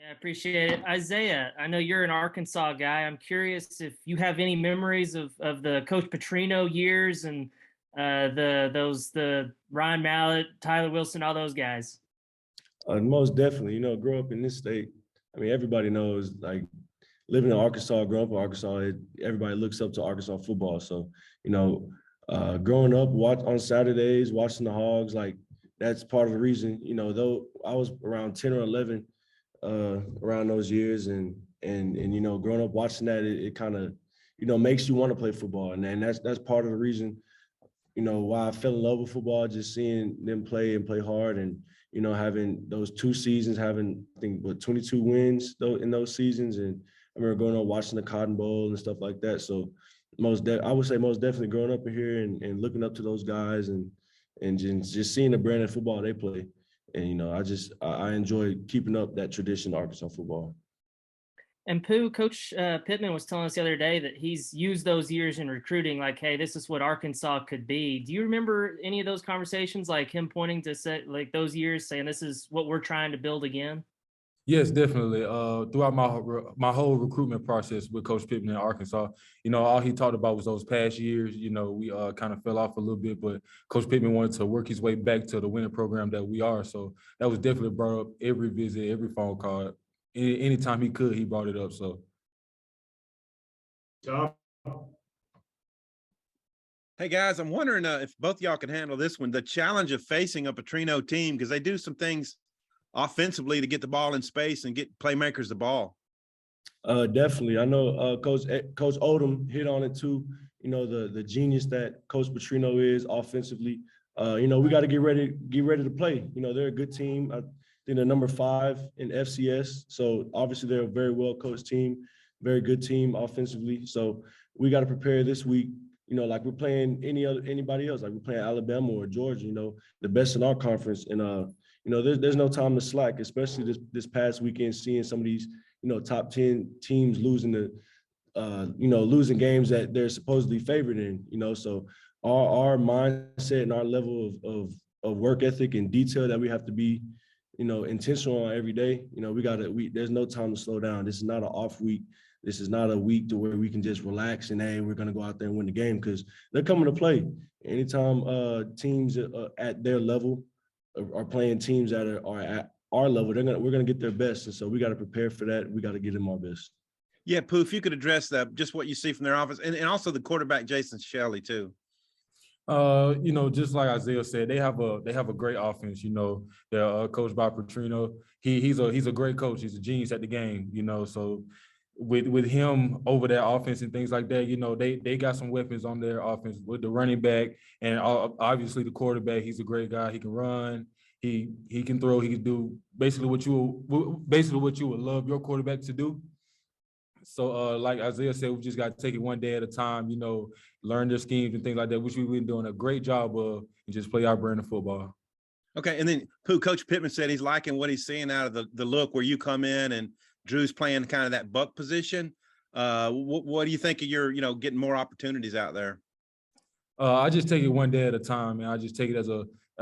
I appreciate it. Isaiah, I know you're an Arkansas guy. I'm curious if you have any memories of the Coach Petrino years and the Ryan Mallett, Tyler Wilson, all those guys. Most definitely, grow up in this state. I mean, everybody knows, like, living in Arkansas, growing up in Arkansas, everybody looks up to Arkansas football. So, growing up, on Saturdays, watching the Hogs, like, that's part of the reason, though I was around 10 or 11 around those years. And growing up watching that, it kind of, makes you want to play football. And that's part of the reason, why I fell in love with football, just seeing them play and play hard. And, having those 2 seasons, having, I think, 22 wins in those seasons. And I remember going on watching the Cotton Bowl and stuff like that. So I would say most definitely growing up in here and looking up to those guys and just seeing the brand of football they play. And, I enjoy keeping up that tradition of Arkansas football. And Pooh, Coach Pittman was telling us the other day that he's used those years in recruiting, like, hey, this is what Arkansas could be. Do you remember any of those conversations, like him pointing to those years, saying this is what we're trying to build again? Yes, definitely. Throughout my whole recruitment process with Coach Pittman in Arkansas, all he talked about was those past years. We kind of fell off a little bit, but Coach Pittman wanted to work his way back to the winning program that we are. So that was definitely brought up every visit, every phone call. Anytime he could, he brought it up. So. Hey guys, I'm wondering if both y'all can handle this one, the challenge of facing a Petrino team, because they do some things offensively to get the ball in space and get playmakers the ball. Definitely. I know Coach Odom hit on it too. The genius that Coach Petrino is offensively. We got to get ready to play. They're a good team. I think they're number 5 in FCS. So obviously they're a very well coached team, very good team offensively. So we got to prepare this week. Like we're playing anybody else, like we're playing Alabama or Georgia. The best in our conference. And there's no time to slack, especially this past weekend, seeing some of these, top 10 teams losing losing games that they're supposedly favored in, So our mindset and our level of work ethic and detail that we have to be, intentional on every day. There's no time to slow down. This is not an off week. This is not a week to where we can just relax and, hey, we're going to go out there and win the game, because they're coming to play. Anytime teams at their level are playing teams that are at our level, we're going to get their best. And so we got to prepare for that. We got to get them our best. Yeah, Pooh, if you could address that, just what you see from their offense, and also the quarterback, Jason Shelley, too. Just like Isaiah said, they have a great offense. They're coached by Petrino. He's a great coach. He's a genius at the game. So with him over their offense and things like that, they got some weapons on their offense with the running back and obviously the quarterback. He's a great guy. He can run. He can throw. He can do basically what you would love your quarterback to do. So like Isaiah said, we just got to take it one day at a time, learn their schemes and things like that, which we've been doing a great job of, and just play our brand of football. Okay, and then Pooh, Coach Pittman said he's liking what he's seeing out of the look where you come in and Drew's playing kind of that buck position. What do you think of your, getting more opportunities out there? I just take it one day at a time, and I just take it as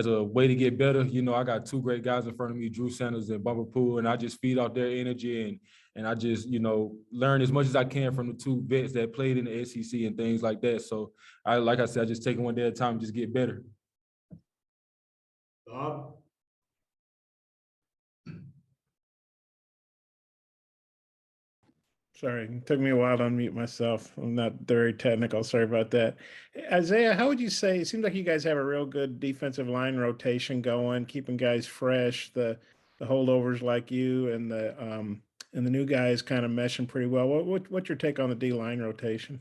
a way to get better. I got 2 great guys in front of me, Drew Sanders and Bumper Poole, and I just feed off their energy and I just, learn as much as I can from the 2 vets that played in the SEC and things like that. So like I said, I just take it one day at a time and just get better. Bob? Sorry, it took me a while to unmute myself. I'm not very technical. Sorry about that. Isaiah, how would you say, it seems like you guys have a real good defensive line rotation going, keeping guys fresh, the holdovers like you and the new guys kind of meshing pretty well. What's your take on the D-line rotation?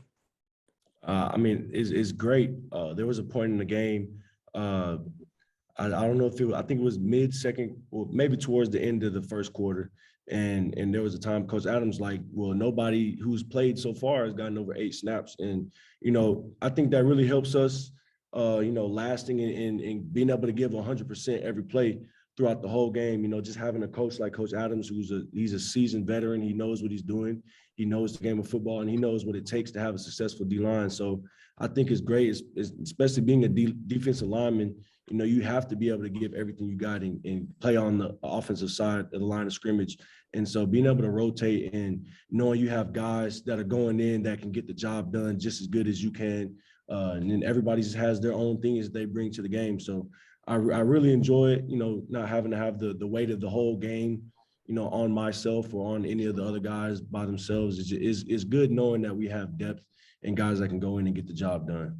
It's great. There was a point in the game, I don't know if I think it was mid-second or maybe towards the end of the first quarter. And there was a time Coach Adams nobody who's played so far has gotten over 8 snaps. And, I think that really helps us, lasting and being able to give 100% every play throughout the whole game. Just having a coach like Coach Adams, he's a seasoned veteran. He knows what he's doing. He knows the game of football, and he knows what it takes to have a successful D-line. So I think it's great, especially being a defensive lineman. You have to be able to give everything you got and play on the offensive side of the line of scrimmage And so being able to rotate and knowing you have guys that are going in that can get the job done just as good as you can. And then everybody just has their own things they bring to the game. So I really enjoy it, not having to have the weight of the whole game, on myself or on any of the other guys by themselves. It's good knowing that we have depth and guys that can go in and get the job done.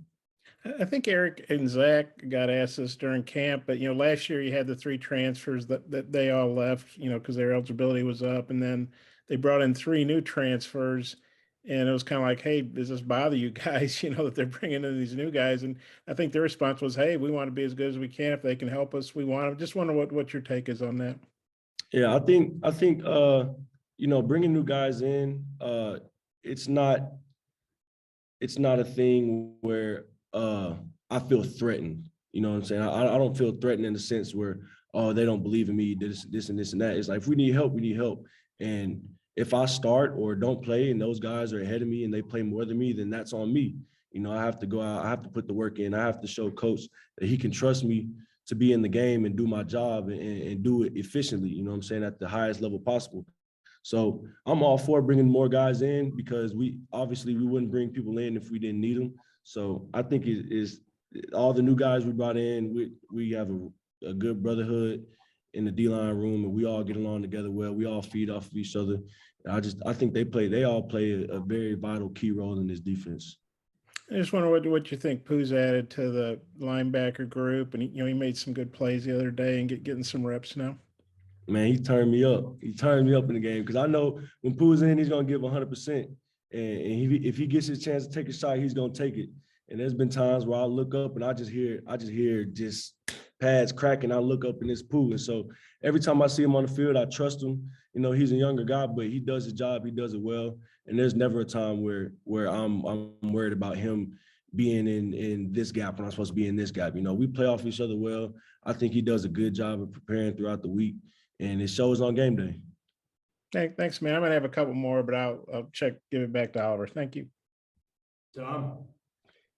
I think Eric and Zach got asked this during camp, but last year you had the 3 transfers that they all left, because their eligibility was up, and then they brought in 3 new transfers, and it was kind of like, hey, does this bother you guys? That they're bringing in these new guys, and I think their response was, hey, we want to be as good as we can. If they can help us, we want them. Just wonder what your take is on that. Yeah, I think bringing new guys in, it's not a thing where I feel threatened. You know what I'm saying? I don't feel threatened in the sense where, oh, they don't believe in me, this and this and that. It's like, if we need help, we need help. And if I start or don't play and those guys are ahead of me and they play more than me, then that's on me. I have to go out, I have to put the work in. I have to show coach that he can trust me to be in the game and do my job and do it efficiently, you know what I'm saying, at the highest level possible. So I'm all for bringing more guys in because we wouldn't bring people in if we didn't need them. So I think it is all the new guys we brought in, we have a good brotherhood in the D-line room, and we all get along together well. We all feed off of each other. I think they all play a very vital key role in this defense. I just wonder what you think Pooh's added to the linebacker group, and he made some good plays the other day and getting some reps now. Man, he turned me up. He turned me up in the game because I know when Pooh's in, he's gonna give 100%, and if he gets his chance to take a shot, he's gonna take it. And there's been times where I look up and I just hear pads cracking. I look up and it's Pooh, and so every time I see him on the field, I trust him. He's a younger guy, but he does his job. He does it well. And there's never a time where I'm worried about him being in this gap when I'm supposed to be in this gap. We play off each other well. I think he does a good job of preparing throughout the week, and it shows on game day. Thanks, man. I'm gonna have a couple more, but I'll give it back to Oliver. Thank you. Tom.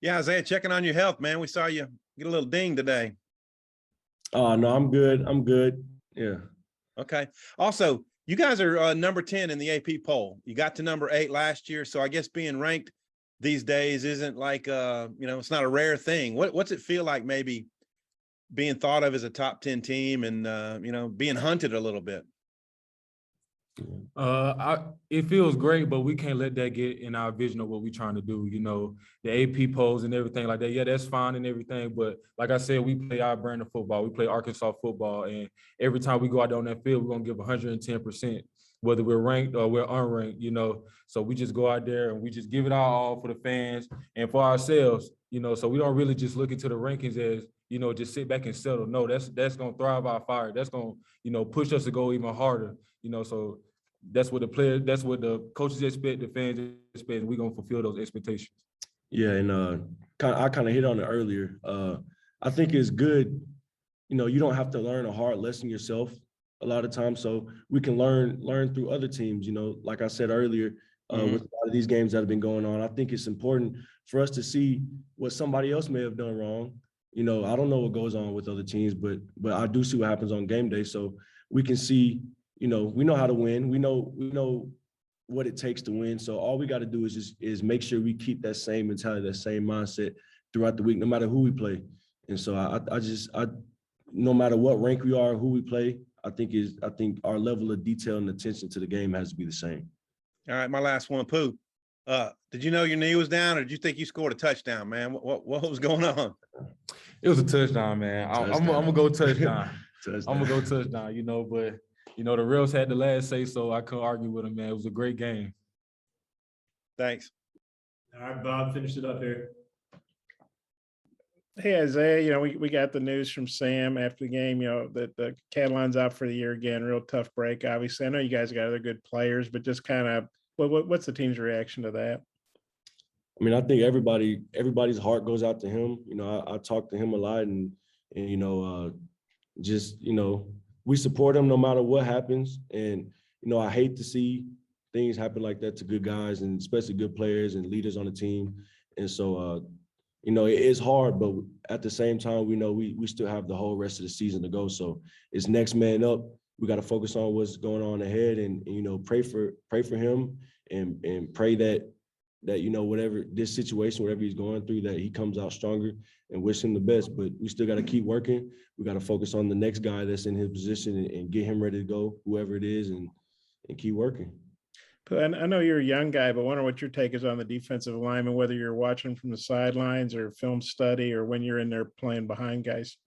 Yeah, Isaiah, checking on your health, man. We saw you get a little ding today. Oh, no, I'm good. I'm good. Yeah. Okay. Also, you guys are number 10 in the AP poll. You got to number 8 last year. So I guess being ranked these days isn't like, it's not a rare thing. What's it feel like maybe being thought of as a top 10 team and, being hunted a little bit? It feels great, but we can't let that get in our vision of what we're trying to do. The AP polls and everything like that. Yeah, that's fine and everything, but like I said, we play our brand of football. We play Arkansas football, and every time we go out there on that field, we're gonna give 110%, whether we're ranked or we're unranked. So we just go out there and we just give it our all for the fans and for ourselves. So we don't really just look into the rankings as just sit back and settle. No, that's gonna thrive our fire. That's gonna push us to go even harder. So that's what the coaches expect, the fans expect, and we're gonna fulfill those expectations. Yeah, and I kind of hit on it earlier. I think it's good, you don't have to learn a hard lesson yourself a lot of times, so we can learn through other teams. Like I said earlier, with a lot of these games that have been going on, I think it's important for us to see what somebody else may have done wrong. I don't know what goes on with other teams, but I do see what happens on game day, so we can see. We know how to win. We know what it takes to win. So all we got to do is make sure we keep that same mentality, that same mindset throughout the week, no matter who we play. And so I no matter what rank we are, who we play, I think our level of detail and attention to the game has to be the same. All right, my last one, Pooh. Did you know your knee was down, or did you think you scored a touchdown, man? What was going on? It was a touchdown, man. I'm gonna go touchdown. I'm gonna go touchdown. But the refs had the last say, so I couldn't argue with them, man. It was a great game. Thanks. All right, Bob, finish it up here. Hey, Isaiah, we got the news from Sam after the game, that the Catalan's out for the year again. Real tough break, obviously. I know you guys got other good players, but just kind of what's the team's reaction to that? I mean, I think everybody's heart goes out to him. I talk to him a lot, and we support him no matter what happens. And, I hate to see things happen like that to good guys, and especially good players and leaders on the team. And so, it is hard, but at the same time, we know we still have the whole rest of the season to go. So it's next man up. we got to focus on what's going on ahead, and you know, pray for him, and pray that you know, whatever this situation, whatever he's going through, that he comes out stronger, and wish him the best. But we still got to keep working. We got to focus on the next guy that's in his position, and get him ready to go, whoever it is, and keep working. And I know you're a young guy, but I wonder what your take is on the defensive lineman, whether you're watching from the sidelines or film study, or when you're in there playing behind guys.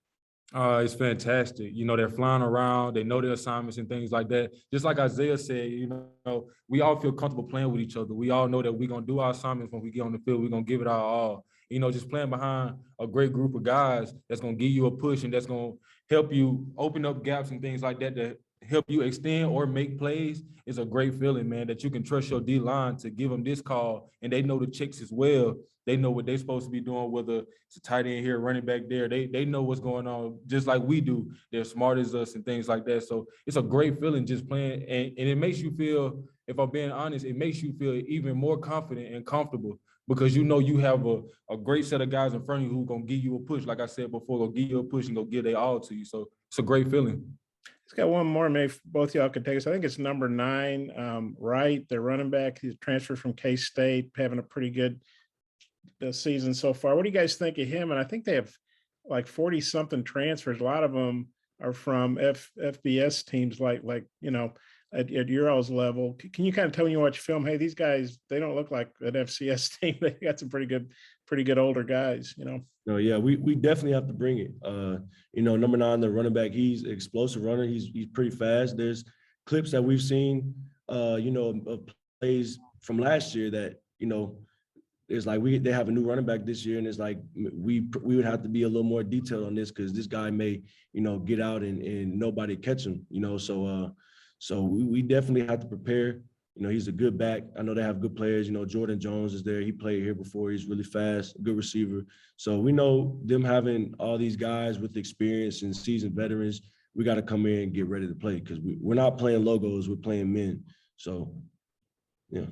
It's fantastic. You know, they're flying around, they know their assignments and things like that. Just like Isaiah said, you know, we all feel comfortable playing with each other. We all know that we're going to do our assignments when we get on the field. We're going to give it our all. You know, just playing behind a great group of guys that's going to give you a push and that's going to help you open up gaps and things like that to help you extend or make plays is a great feeling, man, that you can trust your D-line to give them this call, and they know the checks as well. They know what they're supposed to be doing, whether it's a tight end here, running back there. They know what's going on just like we do. They're smart as us and things like that. So it's a great feeling just playing. And it makes you feel, if I'm being honest, it makes you feel even more confident and comfortable because you know you have a great set of guys in front of you who are going to give you a push. Like I said before, go give you a push and go give their all to you. So it's a great feeling. He's got one more. Maybe both y'all could take us. I think it's number 9, Wright, the running back. He's transferred from K-State, having a pretty good season so far. What do you guys think of him? And I think they have like 40 something transfers. A lot of them are from FBS teams, like you know, at your all's level. Can you kind of tell when you watch film, hey, these guys, they don't look like an FCS team. They got some pretty good older guys, you know? No, yeah, we definitely have to bring it. You know, number 9, the running back, he's an explosive runner. He's pretty fast. There's clips that we've seen, you know, of plays from last year that, you know, it's like they have a new running back this year, and it's like we would have to be a little more detailed on this because this guy may, you know, get out and nobody catch him, you know. So we definitely have to prepare. You know, he's a good back. I know they have good players. You know, Jordan Jones is there. He played here before. He's really fast, good receiver. So we know them having all these guys with experience and seasoned veterans, we got to come in and get ready to play because we're not playing logos, we're playing men. So, yeah.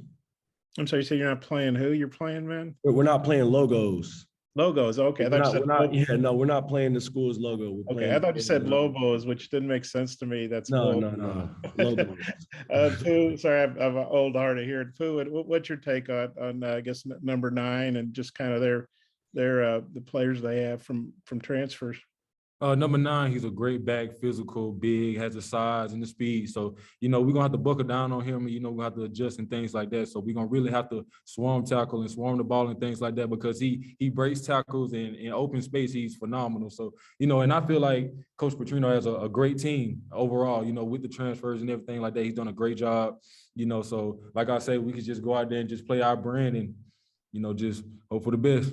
I'm sorry, you say you're not playing who? You're playing, man? We're not playing logos. Logos, okay. We're not playing the school's logo. Okay, I thought you said Lobos, which didn't make sense to me. That's no, cool. no. Logos. Pooh, sorry, I'm old hard of hearing. Pooh, what's your take on I guess number 9 and just kind of their the players they have from transfers? Number 9, he's a great back, physical, big, has the size and the speed. So, you know, we're going to have to buckle down on him. And, you know, we're going to have to adjust and things like that. So we're going to really have to swarm tackle and swarm the ball and things like that because he breaks tackles and in open space, he's phenomenal. So, you know, and I feel like Coach Petrino has a great team overall, you know, with the transfers and everything like that. He's done a great job, you know. So, like I say, we could just go out there and just play our brand and, you know, just hope for the best.